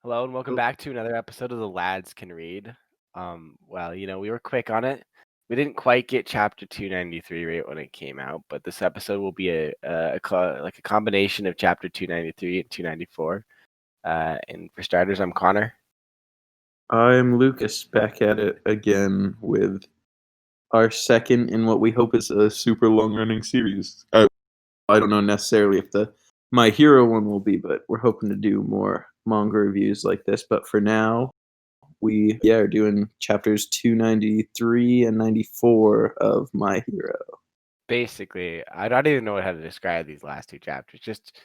Hello and welcome Oh, back to another episode of The Lads Can Read. We were quick on it. We didn't quite get chapter 293 right when it came out, but this episode will be a combination of chapter 293 and 294. And for starters, I'm Connor. I'm Lucas, back at it again with our second in what we hope is a super long-running series. I don't know necessarily if the My Hero one will be, but we're hoping to do more manga reviews like this. But for now, we are doing chapters 293 and 94 of My Hero. Basically, I don't even know how to describe these last two chapters. Just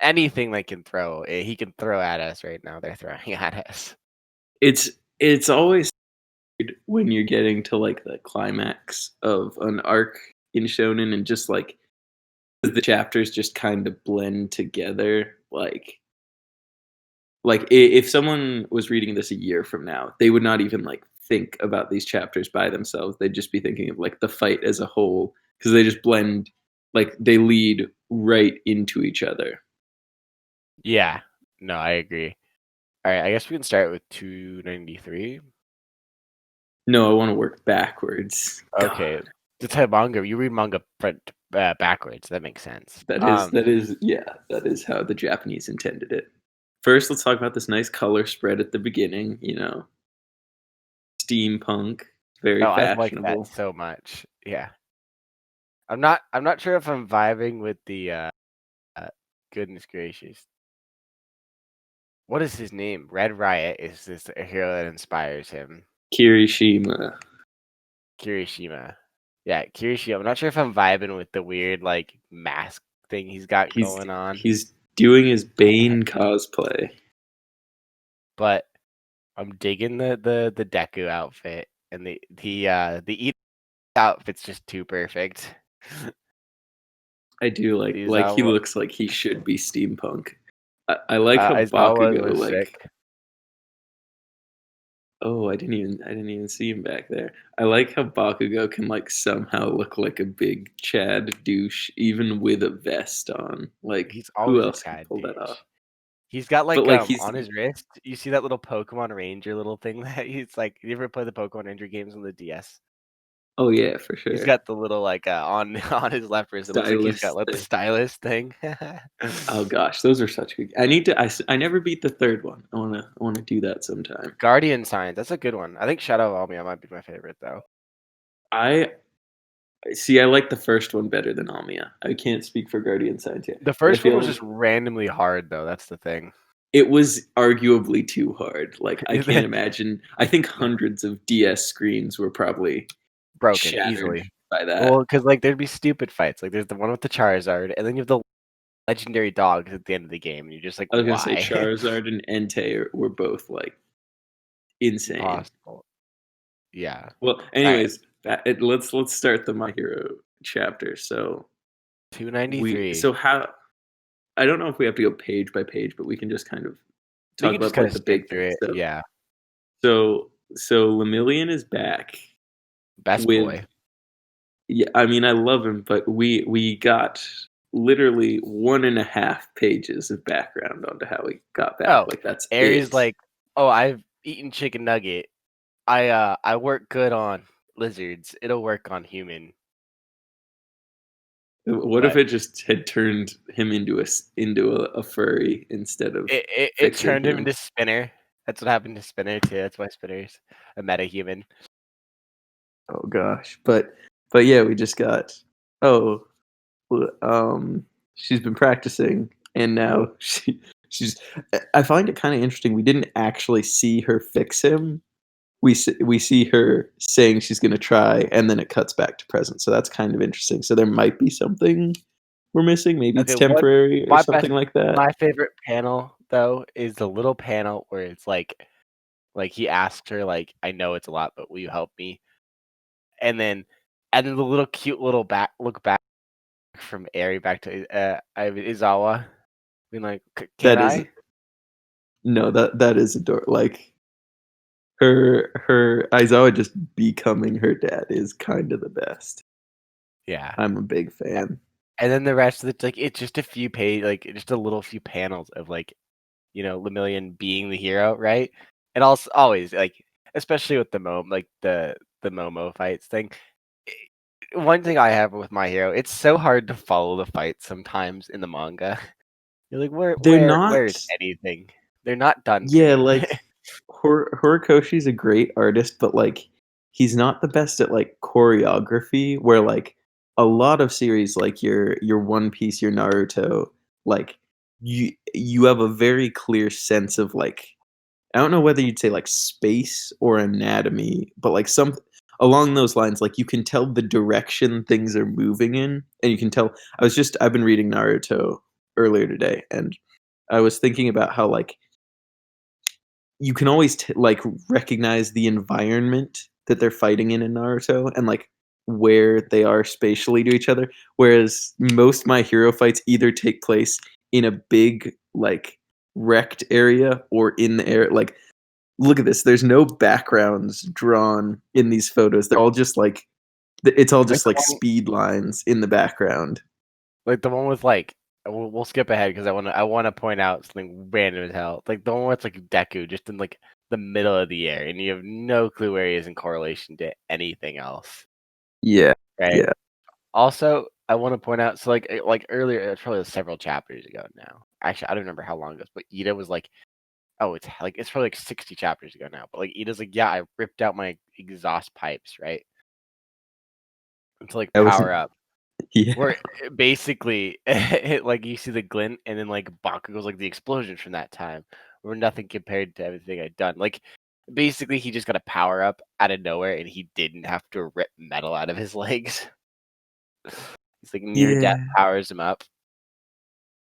anything they can throw, he can throw at us right now. They're throwing at us. It's always when you're getting to like the climax of an arc in shonen and just like the chapters just kind of blend together. If someone was reading this a year from now, they would not even like think about these chapters by themselves. They'd just be thinking of like the fight as a whole because they just blend, like they lead right into each other. Yeah, no, I agree. All right, I guess we can start with 293. No, I want to work backwards. Okay, God, the type of manga you read manga front backwards. That makes sense. that is how the Japanese intended it. First, let's talk about this nice color spread at the beginning. Steampunk, very Oh, I like that fashionable. so much. Yeah, I'm not sure if I'm vibing with the goodness gracious. What is his name? Red Riot is this a hero that inspires him? Kirishima. Kirishima. Yeah, Kirishima. I'm not sure if I'm vibing with the weird like mask thing he's got He's going on, he's doing his Bane cosplay. but I'm digging the Deku outfit and the Eat outfit's just too perfect. I do These he looks like he should be steampunk. I like how Aizawa Bakugo was sick. oh, I didn't even see him back there. I like how Bakugo can like somehow look like a big Chad douche even with a vest on. Like He's who always a else can Chad pull that off? douche. He's got But like like he's on his wrist. You see that little Pokemon Ranger little thing that he's like. You ever play the Pokemon Ranger games on the DS? oh yeah, for He's sure. got the little like on on his left wrist. It looks like he's got Stylist like the thing. stylus thing. Oh gosh, those are such good. I never beat the third one. I want to do that sometime. Guardian Signs. That's a good one. I think Shadow of Almia might be my favorite though. I See, I like the first one better than Almia. I can't speak for Guardian Signs yet, The but I first one feel was like just randomly hard though. That's the thing. it was arguably too hard. Like I can't imagine. I think hundreds of DS screens were probably Broken shattered easily. by Well, that. because like there'd be stupid fights. Like there's the one with the Charizard, and then you have the legendary dogs at the end of the game, and you're just like, I was gonna say why? Charizard and Entei were both like insane. Impossible. Yeah. Well, All right. anyways, let's start the My Hero chapter. So we 293. so how I don't know if we have to go page by page, but we can just kind of We talk can just about kind like of the skip big through things. it. Yeah. So Lemillion is back Best with boy. yeah, I mean I love him, but we got literally 1.5 pages of background onto how he got back. Oh, Like that's Aries it. like, oh, I've eaten chicken nugget. I work good on lizards. It'll work on human. What if But it just had turned him into a furry instead of it fixing turned him him? into Spinner. That's what happened to Spinner too. That's why Spinner's a meta human. Oh gosh, but yeah, we just got oh she's been practicing and now she's I find it kind of interesting. We didn't actually see her fix him. We see her saying she's going to try and then it cuts back to present. So that's kind of interesting. So there might be something we're missing. Maybe it's Okay, what temporary or my best something like that. my favorite panel though is the little panel where it's like he asks her like, I know it's a lot, but will you help me? And then the little cute little look back from Eri back to Izawa, being like, "Can That is I?" no, that is adorable. Like her Aizawa just becoming her dad is kind of the best. Yeah. I'm a big fan. And then the rest of it's like it's just a few just a little few panels of like Lemillion being the hero, right? And also always like, especially with the Momo fights thing. One thing I have with My Hero, it's so hard to follow the fights sometimes in the manga. You're like, They're where's not. anything? They're not done for Yeah, you. like Horikoshi's a great artist, but like he's not the best at like choreography. Where like a lot of series, like your One Piece, your Naruto, like you have a very clear sense of like I don't know whether you'd say like space or anatomy, but like some along those lines, like you can tell the direction things are moving in, and you can tell. I've been reading Naruto earlier today, and I was thinking about how like you can always like recognize the environment that they're fighting in Naruto and like where they are spatially to each other. Whereas most My Hero fights either take place in a big like wrecked area or in the air. Like, look at this. There's no backgrounds drawn in these photos. They're all just like it's all Like just the like one speed lines in the background. like the one with like we'll skip ahead because I wanna point out something random as hell. Like the one where it's like Deku just in like the middle of the air and you have no clue where he is in correlation to anything else. Yeah, Right? yeah, Also, I want to point out, so like earlier, it's probably several chapters ago now. Actually, I don't remember how long it was, but Ida was like, "Oh, it's probably like 60 chapters ago now." But like Ida's like, "Yeah, I ripped out my exhaust pipes, right, and to like that was power up." yeah, Where basically, like you see the glint, and then like Bakugo's like the explosion from that time, were nothing compared to everything I'd done. Like basically, he just got a power up out of nowhere, and he didn't have to rip metal out of his legs. It's like near death yeah. powers him up.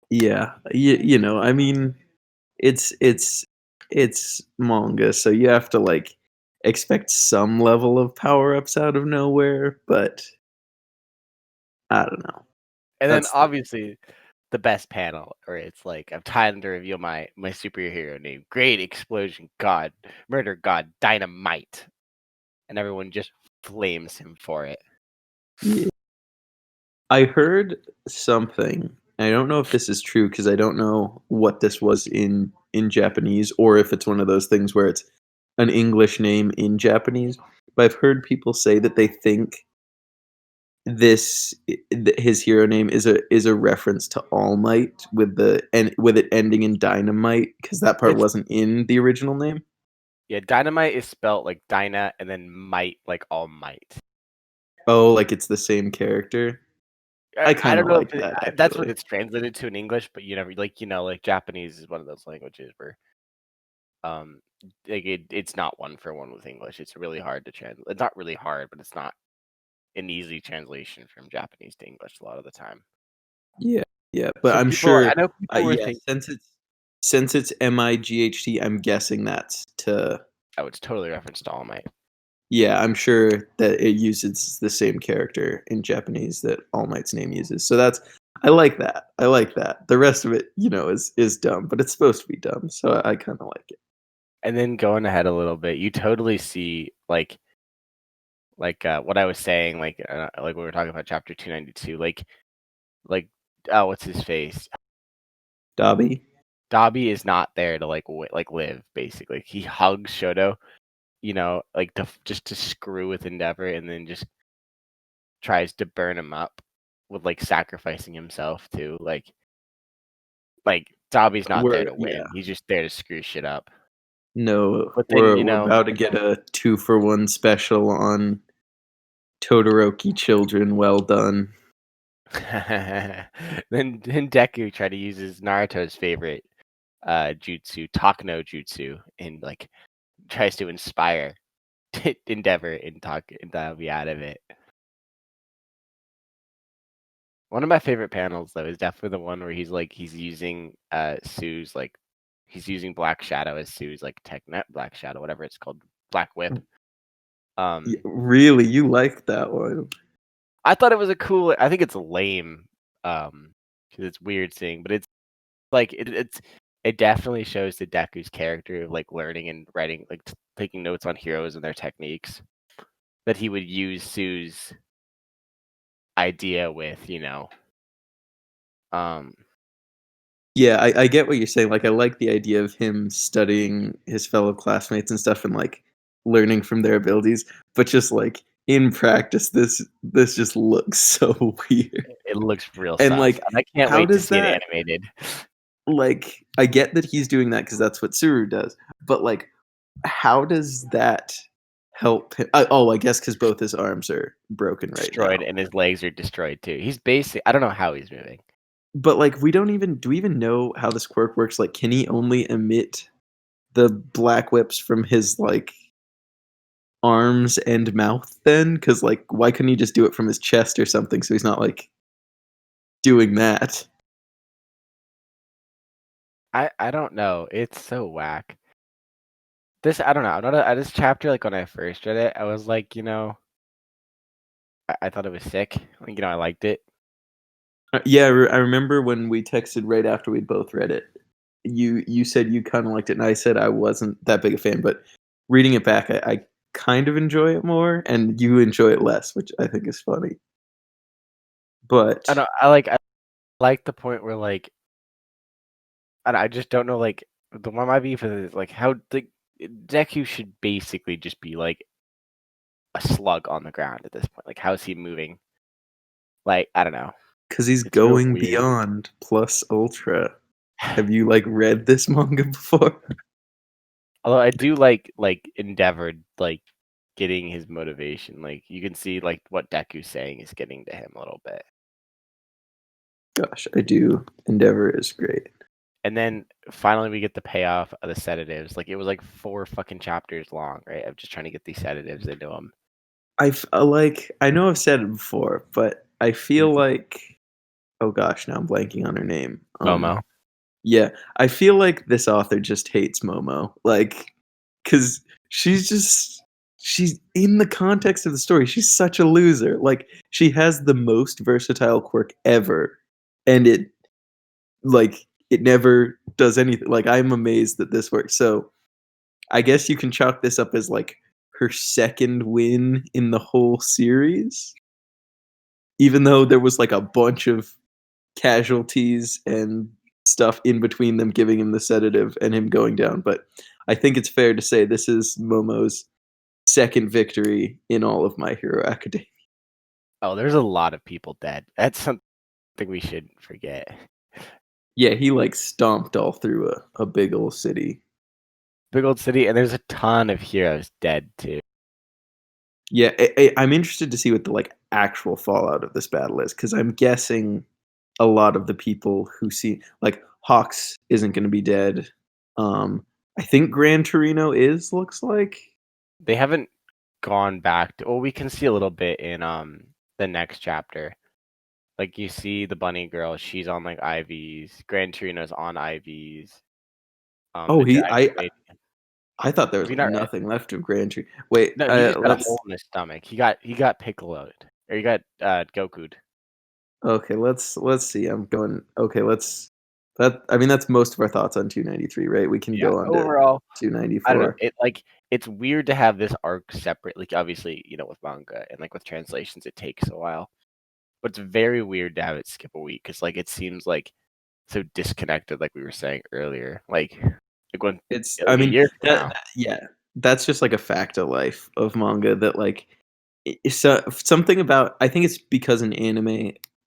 Yeah, you know, I mean, it's it's it's manga, so you have to like expect some level of power-ups out of nowhere, but I don't know. And then That's the obviously the best panel where it's like I'm time to reveal my superhero name. Great explosion god, murder god, dynamite. And everyone just flames him for it. yeah. I heard something. I don't know if this is true because I don't know what this was in Japanese or if it's one of those things where it's an English name in Japanese. But I've heard people say that they think his hero name is a reference to All Might with the and with it ending in dynamite because that part It's wasn't in the original name. Yeah, dynamite is spelled like Dyna and then might like all might. Oh, like it's the same character. I I kind don't of know if like that that's what actually. it's translated to in English, but you never like Japanese is one of those languages where um like it's not one for one with English. It's really hard to translate. It's not really hard, but it's not an easy translation from Japanese to English a lot of the time. Yeah, yeah, but So I'm people, I sure. know people were Yeah, thinking, since it's MIGHT, I'm guessing that's to. oh, it's totally referenced to All Might. Yeah, I'm sure that it uses the same character in Japanese that All Might's name uses. So that's I like that. I like that. The rest of it, is dumb, but it's supposed to be dumb. So I kind of like it. And then going ahead a little bit, you totally see what I was saying, like we were talking about chapter 292, like oh, what's his face? Dobby. Dobby is not there to live. Basically, he hugs Shoto, like just to screw with Endeavor, and then just tries to burn him up with like sacrificing himself too. Like Dobby's not there to Yeah. win. He's just there to screw shit up. No, But then, we're about to get a 2-for-1 special on Todoroki children. Well done. then Deku tried to use his Naruto's favorite jutsu, Takno jutsu, and like tries to inspire Endeavor and Dobby out of it. One of my favorite panels though is definitely the one where he's using Sue's like he's using Black Shadow as Sue's like tech net Black Shadow, whatever it's called, Black Whip. Really, you like that one? I thought it was a cool. I think it's lame, because it's weird seeing, but it's like it definitely shows the Deku's character of like learning and writing, like taking notes on heroes and their techniques. That he would use Sue's idea with, um, Yeah, I get what you're saying, like, I like the idea of him studying his fellow classmates and stuff and, like, learning from their abilities, but just, like, in practice, this just looks so weird. It looks real And, sus, like, and I can't how wait to does see it that animated. like, I get that he's doing that because that's what Suru does, but, like, how does that help him I guess because both his arms are broken right Destroyed, now. and his legs are destroyed too. He's I don't know how he's moving. But, like, we don't even do we even know how this quirk works? Like, can he only emit the black whips from his, like, arms and mouth then? Because like, why couldn't he just do it from his chest or something so he's not, like, doing that? I don't know, it's so whack. I don't know, this chapter, like, when I first read it, I was like, I thought it was sick, like, I liked it. Yeah, I remember when we texted right after we'd both read it. You said you kinda liked it, and I said I wasn't that big a fan, but reading it back, I kind of enjoy it more, and you enjoy it less, which I think is funny. I But don't I like the point where, like, I just don't know, like, the one my beef is, like, how the Deku should basically just be, like, a slug on the ground at this point, like, how is he moving? Like, I don't know. because he's It's real going weird. beyond plus ultra. Have you, like, read this manga before? Although I do like Endeavor, like, getting his motivation, like, you can see, like, what Deku's saying is getting to him a little bit. Gosh, I do. Endeavor is great. And then finally we get the payoff of the sedatives. Like, it was like 4 fucking chapters long, right? Of just trying to get these sedatives into him. Like, I know I've said it before, but I feel Mhm. like oh gosh, now I'm blanking on her name. Momo. Yeah, I feel like this author just hates Momo, like, because she's in the context of the story, she's such a loser, like, she has the most versatile quirk ever, and it never does anything like, I'm amazed that this works, so, I guess you can chalk this up as, like, her 2nd win in the whole series, even though there was, like, a bunch of casualties and stuff in between them giving him the sedative and him going down, but I think it's fair to say this is Momo's 2nd victory in all of My Hero Academia. Oh, there's a lot of people dead. That's something we shouldn't forget. Yeah, he, like, stomped all through a big ol' city. Big old city, and there's a ton of heroes dead too. Yeah, I'm interested to see what the, like, actual fallout of this battle is because 'cause I'm guessing a lot of the people who see like, Hawks isn't gonna be dead, I think Gran Torino looks like. They haven't gone back to, well, we can see a little bit in the next chapter. Like, you see the bunny girl, she's on like IVs. Gran Torino's on IVs. Oh, The he dragon lady. I thought there Have was, you like, not read? nothing left of Grand Tree. Wait, No, he just got a let's hole in his stomach. He got piccoloed, or he got Goku'd. okay, let's see. I'm going okay, let's that I mean, that's most of our thoughts on 293, right? We can Yeah. go on to Overall, I don't know. 294. It's weird to have this arc separate. Like, obviously, with manga and like with translations, it takes a while. But it's very weird to have it skip a week because like it seems like so disconnected, like we were saying earlier. Like when I like a mean, year from now. yeah, that's just, like, a fact of life of manga that, like, so something about I think it's because an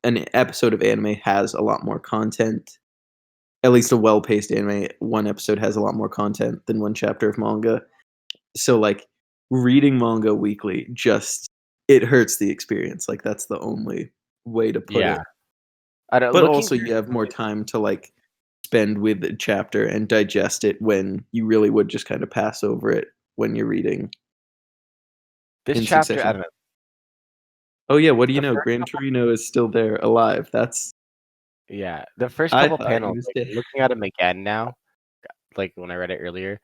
episode of anime has a lot more content, at least a well-paced anime, one episode has a lot more content than one chapter of manga. So, like, reading manga weekly just it hurts the experience, like, that's the only way to put Yeah. it. I don't But looking also through you have more time to, like, spend with the chapter and digest it when you really would just kinda pass over it when you're reading this in chapter, I succession. don't know. Oh, yeah, what do you The know? first Gran couple Torino is still there, alive, that's Yeah, the first I couple thought he panels, was like dead. looking at him again now, like when I read it earlier,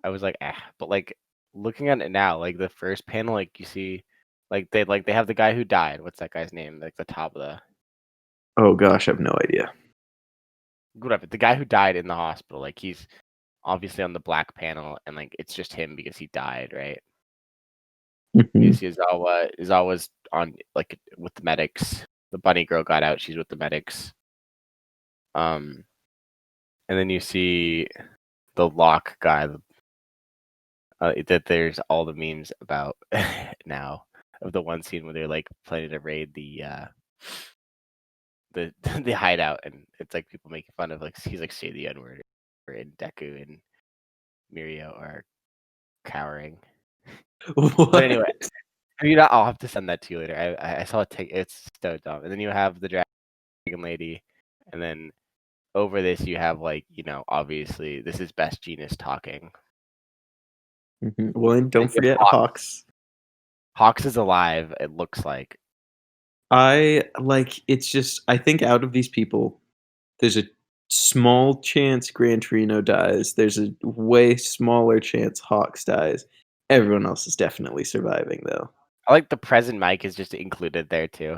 I was like, but like looking at it now, like the first panel, like you see, like they have the guy who died. What's that guy's name? Like the top of the Oh gosh, I have no idea. whatever. The guy who died in the hospital, like he's obviously on the black panel, and like it's just him because he died, right? You Mhm. see Izawa's on like with the medics. The bunny girl got out. She's with the medics. Um, and then you see the lock guy that there's all the memes about now of the one scene where they're like planning to raid the the hideout, and it's like people making fun of like he's like say the N word, and Deku and Mirio are cowering. But anyway, What? I'll have to send that to you later. I saw it. It's so dumb. And then you have the dragon lady, and then over this you have like obviously this is Best Genius talking. Well, and Then don't you have forget Hawks. Hawks. Hawks is alive. It looks like. It's just I think out of these people, there's a small chance Gran Torino dies. There's a way smaller chance Hawks dies. Everyone else is definitely surviving though. I like the present Mike is just included there too.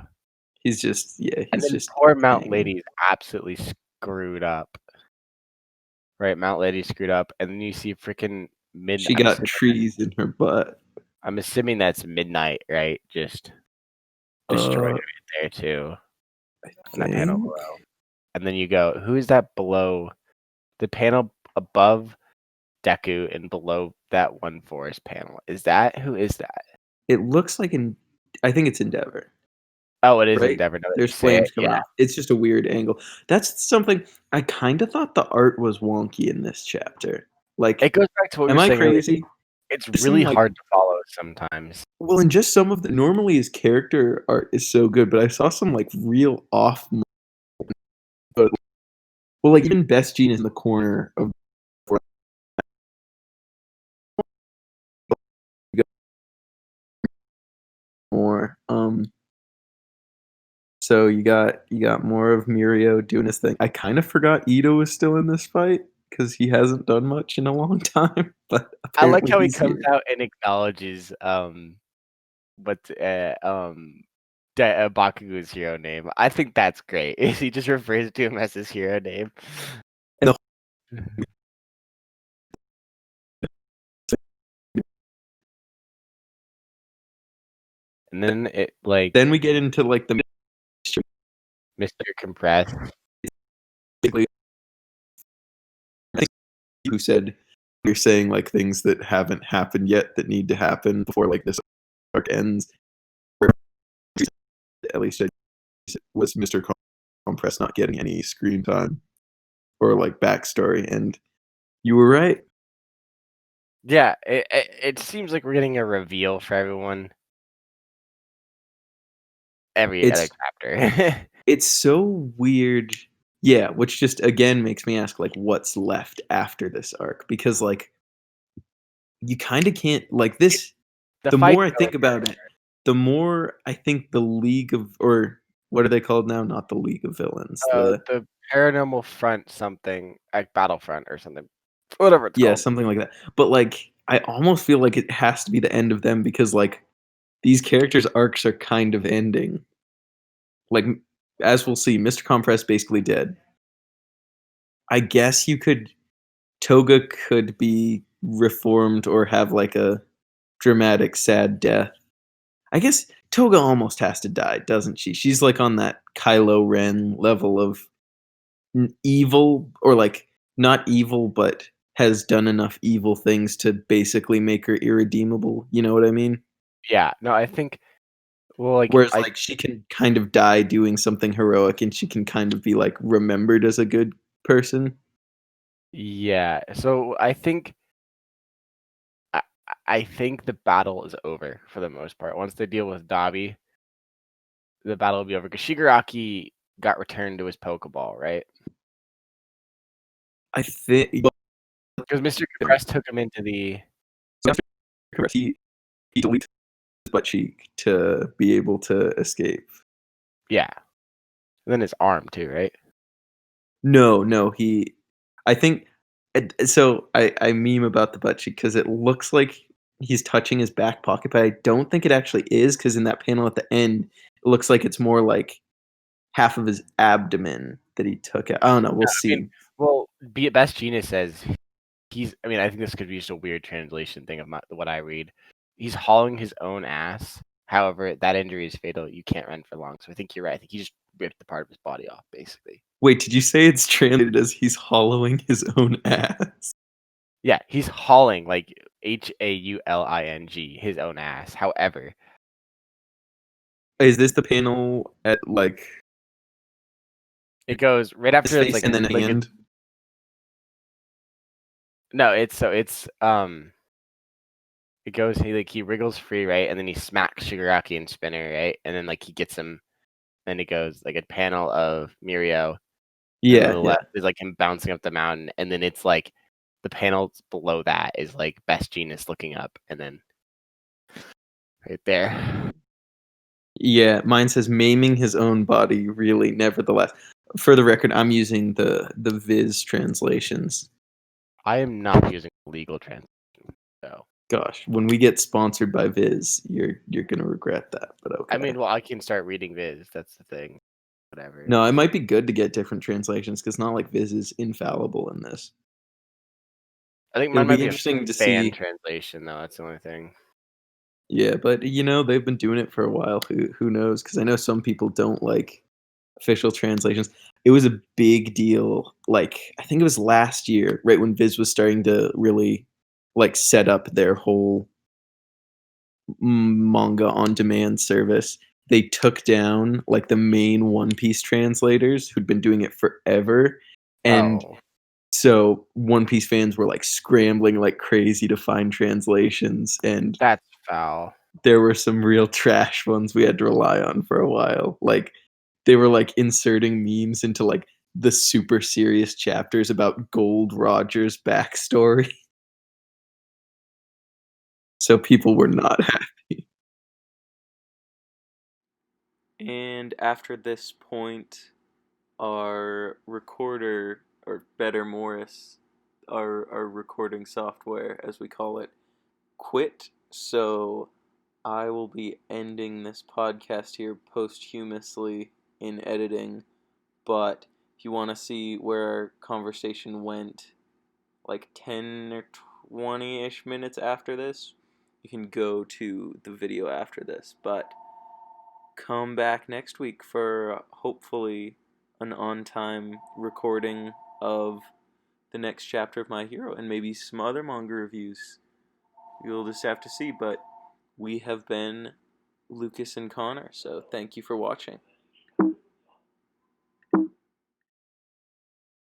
He's just And he's then just poor Mount hanging. Lady is absolutely screwed up. Right, Mount Lady screwed up, and then you see freaking mid. She got trees in her butt. I'm assuming that's Midnight, right? Just destroyed Uh, it there too. I In that panel think below. And then you go, who is that below? The panel above Deku and below that one forest panel. Who is that? it looks like I think it's Endeavor. Oh, it is Right? Endeavor. Now that There's you say it, flames coming yeah. off. It's just a weird angle. That's something I kinda thought the art was wonky in this chapter. Like, It goes back to what we am were I saying earlier. crazy? It's Seem really like hard to follow sometimes. well, and just some of the normally his character art is so good, but I saw some, like, real off but well, like, even Best Jean is in the corner of more, so you got more of Mirio doing his thing. I kind of forgot Ito was still in this fight because he hasn't done much in a long time, but I like apparently how he he's comes here. out and acknowledges what Bakugo's hero name. I think that's great. He just refers to him as his hero name. And the And then it like then we get into, like, the Mr. Compressed. basically I think who said you're saying, like, things that haven't happened yet that need to happen before, like, this arc ends, or at least it was Mr. Compress not getting any screen time or, like, backstory, and you were right. Yeah, it seems like we're getting a reveal for everyone every other It's chapter. it's so weird. Yeah, which just, again, makes me ask, like, what's left after this arc? Because, like, you kinda can't like, this The the fight's more I over. think about it, the more I think the League of or what are they called now? Not the League of Villains, the The Paranormal Front something, like Battlefront or something, whatever it's yeah, called. something like that. But, like, I almost feel like it has to be the end of them because, like, these characters' arcs are kind of ending. Like, as we'll see, Mr. Compress basically dead. I guess you could Toga could be reformed or have, like, a dramatic sad death. I guess Toga almost has to die, doesn't she? She's, like, on that Kylo Ren level of evil or, like, not evil, but has done enough evil things to basically make her irredeemable, you know what I mean? Yeah, no, I think well, like Whereas, I like, she can kind of die doing something heroic, and she can kind of be, like, remembered as a good person. yeah, so I I think the battle is over for the most part. Once they deal with Dabi, the battle will be over because Shigaraki got returned to his Pokeball, right? I think Because Mr. Compressed took him into the he deletes his butt cheek to be able to escape. yeah, and then his arm too, right? No, no, I think so I meme about the butt cheek because it looks like he's touching his back pocket, but I don't think it actually is because in that panel at the end, it looks like it's more like half of his abdomen that he took out. I don't know, we'll I mean, see. well, Be Best Genius says I mean, I think this could be just a weird translation thing of what I read. He's hauling his own ass. However, that injury is fatal. You can't run for long. So I think you're right. I think he just ripped a part of his body off, basically. Wait, did you say it's translated as he's hollowing his own ass? Yeah, he's hauling like HAULING his own ass. However, Is this the panel at like it goes right his after it's face like and then like hand? no, it goes he wriggles free, right? And then he smacks Shigaraki and Spinner, right? And then like he gets him, then it goes like a panel of Mirio, and then Yeah, the yeah. left is like him bouncing up the mountain, and then it's like the panels below that is like Best Genius looking up, and then right there. Yeah, mine says maiming his own body, really, nevertheless. For the record, I'm using the Viz translations. I am not using legal translation, so. Gosh, when we get sponsored by Viz, you're gonna regret that, but I okay. mean, well, I can start reading Viz. That's the thing. Whatever. No, it might be good to get different translations because not like Viz is infallible in this. I think It'll mine might be be a interesting to fan see. translation, though. That's the only thing. Yeah, but they've been doing it for a while. Who knows? Because I know some people don't like official translations. It was a big deal. Like I think it was last year, right when Viz was starting to really like set up their whole manga on demand service. They took down like the main One Piece translators who'd been doing it forever, and Oh, so One Piece fans were like scrambling like crazy to find translations, and that's foul. there were some real trash ones we had to rely on for a while. Like they were like inserting memes into like the super serious chapters about Gold Roger's backstory. So people were not happy. And after this point, our recorder, or better Morris, our recording software, as we call it, quit. So I will be ending this podcast here posthumously in editing. But if you want to see where our conversation went, like 10 or 20 ish minutes after this, you can go to the video after this. But come back next week for hopefully an on time recording of the next chapter of My Hero and maybe some other manga reviews. You'll just have to see. But we have been Lucas and Connor, so thank you for watching.